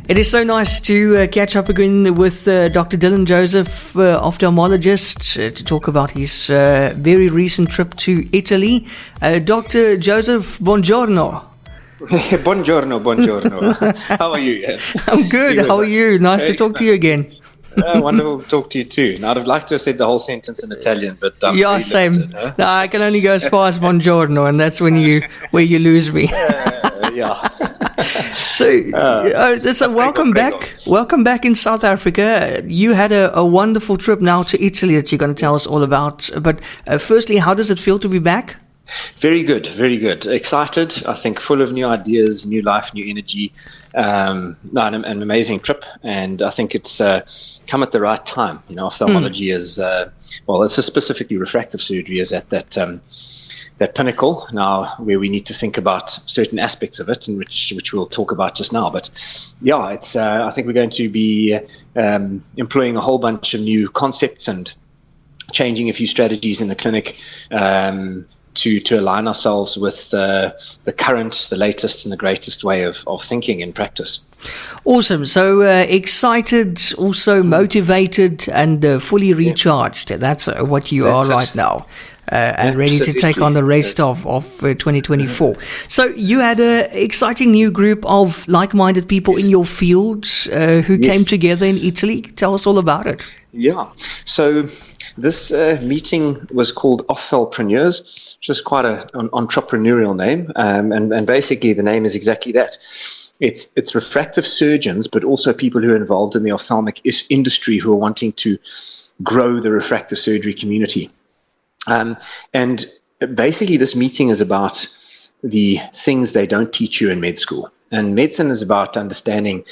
It is so nice to catch up again with Dr. Dylan Joseph, ophthalmologist, to talk about his very recent trip to Italy. Dr. Joseph, buongiorno. Buongiorno. How are you? I'm good. How are you? Nice to talk to you again. Wonderful to talk to you too. Now, I'd like to have said the whole sentence in Italian, but yeah, same. Limited, huh? No, I can only go as far as buongiorno, and that's where you lose me. Yeah. So welcome back. Welcome back in South Africa. You had a wonderful trip now to Italy that you're going to tell us all about. But firstly, how does it feel to be back? Very good, very good. Excited, I think, full of new ideas, new life, new energy. An amazing trip, and I think it's come at the right time. You know, ophthalmology is it's specifically refractive surgery is at that pinnacle now where we need to think about certain aspects of it, and which we'll talk about just now. But yeah, it's I think we're going to be employing a whole bunch of new concepts and changing a few strategies in the clinic. To align ourselves with the current, the latest and the greatest way of thinking in practice. Awesome. So excited, also motivated and fully recharged. That's what you are right now. And ready to take on the rest of 2024. So you had an exciting new group of like-minded people in your field who came together in Italy. Tell us all about it. Yeah. So this meeting was called Ophthalpreneurs, which is quite an entrepreneurial name. And basically the name is exactly that. It's refractive surgeons, but also people who are involved in the ophthalmic industry who are wanting to grow the refractive surgery community. And basically this meeting is about the things they don't teach you in med school. And medicine is about understanding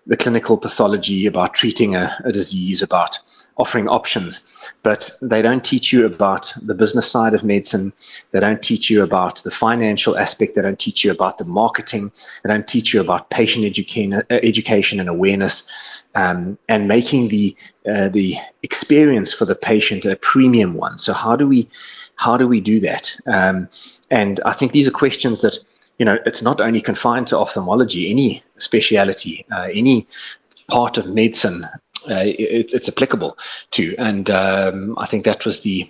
the clinical pathology, about treating a disease, about offering options. But they don't teach you about the business side of medicine. They don't teach you about the financial aspect. They don't teach you about the marketing. They don't teach you about patient education and awareness, and making the experience for the patient a premium one. So how do we do that? And I think these are questions that, you know, it's not only confined to ophthalmology, any speciality, any part of medicine, it's applicable to. And I think that was the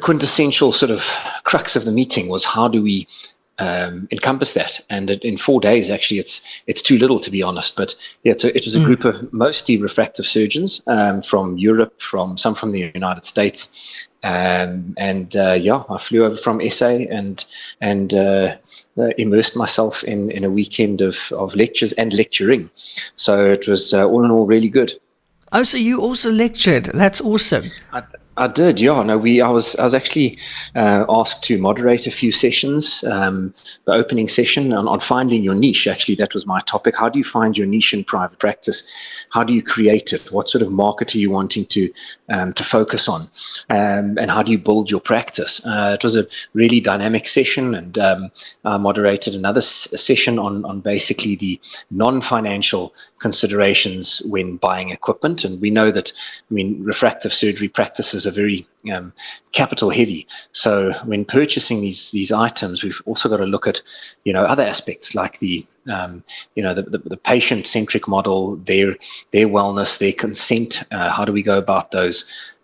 quintessential sort of crux of the meeting was how do we encompass that? And in 4 days, actually, it's too little, to be honest. But yeah, it was a group of mostly refractive surgeons from Europe, some from the United States. I flew over from SA and immersed myself in a weekend of lectures and lecturing. So it was all in all really good. Oh, so you also lectured? That's awesome. I did, yeah. No, I was actually asked to moderate a few sessions. The opening session on finding your niche. Actually, that was my topic. How do you find your niche in private practice? How do you create it? What sort of market are you wanting to focus on? And how do you build your practice? It was a really dynamic session, and I moderated another session on basically the non-financial considerations when buying equipment. And we know that, refractive surgery practices are very capital heavy. So when purchasing these items, we've also got to look at, other aspects like the patient-centric model, their wellness, their consent. How do we go about those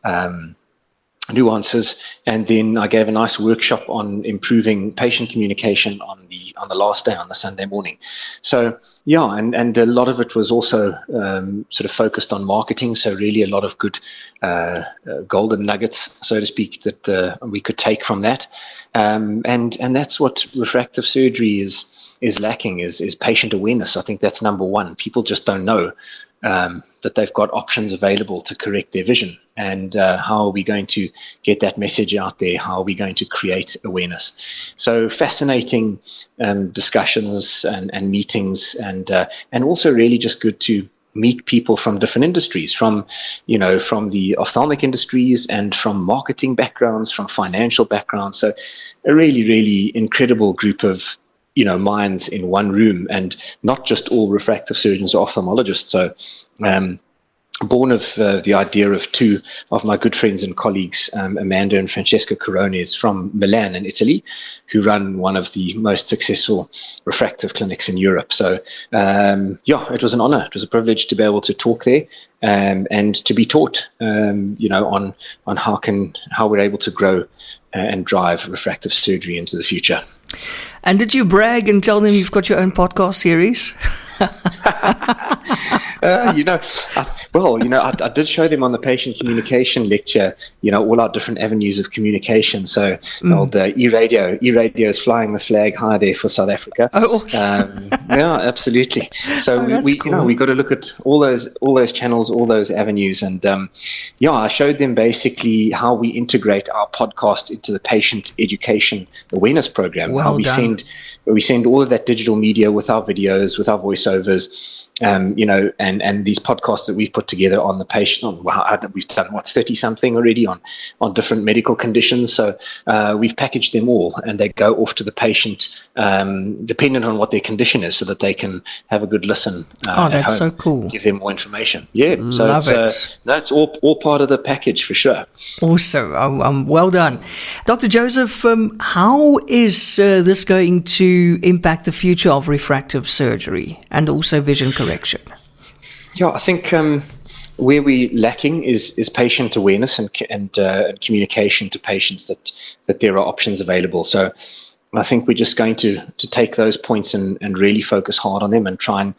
nuances? And then I gave a nice workshop on improving patient communication on the last day, on the Sunday morning. So yeah, and a lot of it was also sort of focused on marketing. So really a lot of good golden nuggets, so to speak, that we could take from that. And that's what refractive surgery is lacking is patient awareness. I think that's number one. People just don't know that they've got options available to correct their vision. And how are we going to get that message out there? How are we going to create awareness? So fascinating discussions and meetings, and also really just good to meet people from different industries, from the ophthalmic industries and from marketing backgrounds, from financial backgrounds. So a really, really incredible group of minds in one room, and not just all refractive surgeons or ophthalmologists. So born of the idea of two of my good friends and colleagues, Amanda and Francesco Corones from Milan in Italy, who run one of the most successful refractive clinics in Europe. So, it was an honor. It was a privilege to be able to talk there and to be taught, on how we're able to grow and drive refractive surgery into the future. And did you brag and tell them you've got your own podcast series? I did show them on the patient communication lecture, all our different avenues of communication. So the e-radio is flying the flag high there for South Africa. Oh, awesome. Yeah, absolutely. So we got to look at all those channels, all those avenues. And I showed them basically how we integrate our podcast into the patient education awareness program. Well how we done. send all of that digital media with our videos, with our voiceovers, and these podcasts that we've put together on the patient. We've done 30 something already on different medical conditions. So we've packaged them all, and they go off to the patient, dependent on what their condition is, so that they can have a good listen. That's at home, so cool. Give them more information. Yeah, so Love it. That's all part of the package for sure. Awesome. Well done. Dr. Joseph, how is this going to impact the future of refractive surgery and also vision correction? Yeah, I think where we're lacking is patient awareness and communication to patients that there are options available. So I think we're just going to take those points and really focus hard on them and try and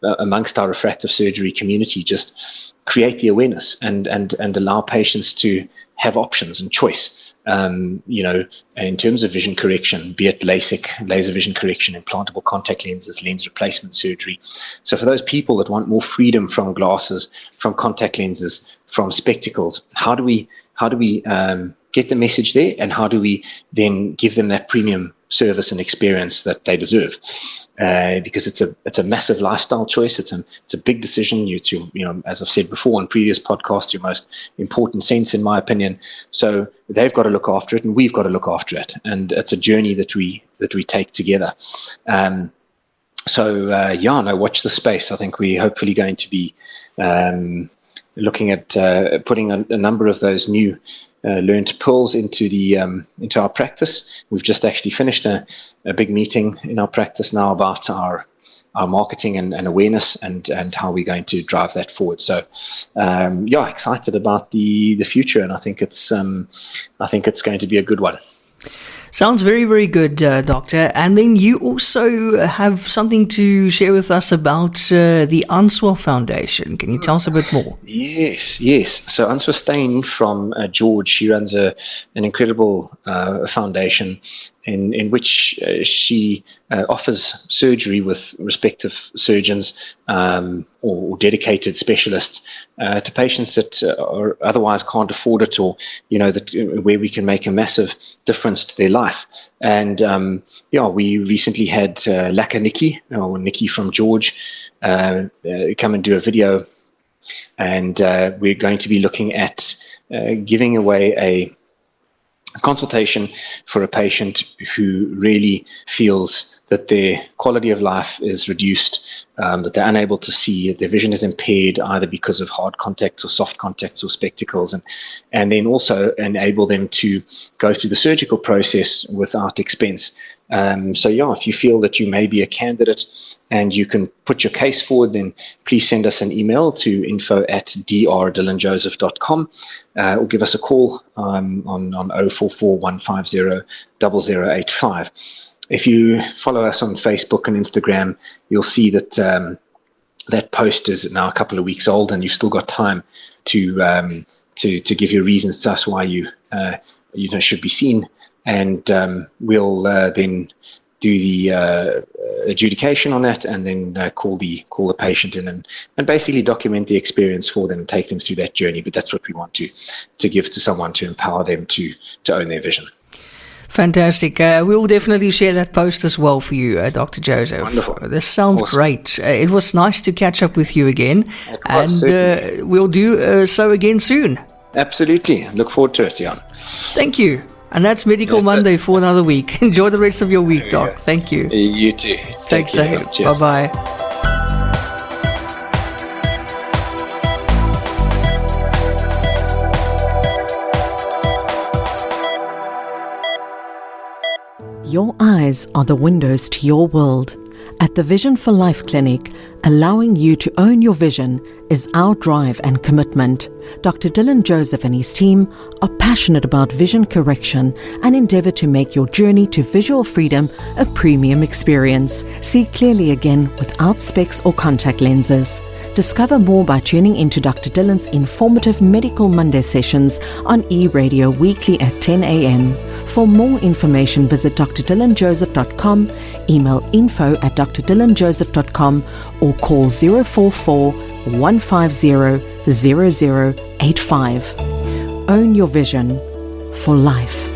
amongst our refractive surgery community just create the awareness and allow patients to have options and choice. In terms of vision correction, be it LASIK, laser vision correction, implantable contact lenses, lens replacement surgery. So for those people that want more freedom from glasses, from contact lenses, from spectacles, how do we get the message there, and how do we then give them that premium service and experience that they deserve? Because it's a massive lifestyle choice. It's a big decision. As I've said before on previous podcasts, your most important sense, in my opinion. So they've got to look after it, and we've got to look after it, and it's a journey that we take together. Watch the space. I think we're hopefully going to be looking at putting a number of those new learned pearls into our practice. We've just actually finished a big meeting in our practice now about our marketing and awareness and how we're going to drive that forward. So excited about the future, and I think it's going to be a good one. Sounds very, very good, Doctor. And then you also have something to share with us about the Answa Foundation. Can you tell us a bit more? Yes. So Answa Stein from George, she runs an incredible foundation in which she offers surgery with respective surgeons or dedicated specialists to patients that are otherwise can't afford it, or where we can make a massive difference to their life. And we recently had Laka Nikki from George come and do a video, and we're going to be looking at giving away a consultation for a patient who really feels that their quality of life is reduced, that they're unable to see, that their vision is impaired either because of hard contacts or soft contacts or spectacles, and then also enable them to go through the surgical process without expense. If you feel that you may be a candidate and you can put your case forward, then please send us an email to info@drdillanjoseph.com or give us a call on 044 150 0085. If you follow us on Facebook and Instagram, you'll see that that post is now a couple of weeks old, and you've still got time to give your reasons to us why you should be seen, and we'll then do the adjudication on that, and then call the patient in and basically document the experience for them and take them through that journey. But that's what we want to give to someone, to empower them to own their vision. Fantastic. We will definitely share that post as well for you, Dr. Joseph. Wonderful. This sounds awesome. Great. It was nice to catch up with you again, and we'll do so again soon. Absolutely. Look forward to it, Jan. Thank you. And that's Medical Monday for another week. Enjoy the rest of your week, Doc. Thank you. You too. Thanks, Bye-bye. Your eyes are the windows to your world. At the Vision for Life Clinic, allowing you to own your vision is our drive and commitment. Dr. Dylan Joseph and his team are passionate about vision correction and endeavour to make your journey to visual freedom a premium experience. See clearly again without specs or contact lenses. Discover more by tuning into Dr. Dylan's informative Medical Monday sessions on e-radio weekly at 10 a.m. For more information, visit drdylanjoseph.com, email info@drdylanjoseph.com or call 044 150 0085. Own your vision for life.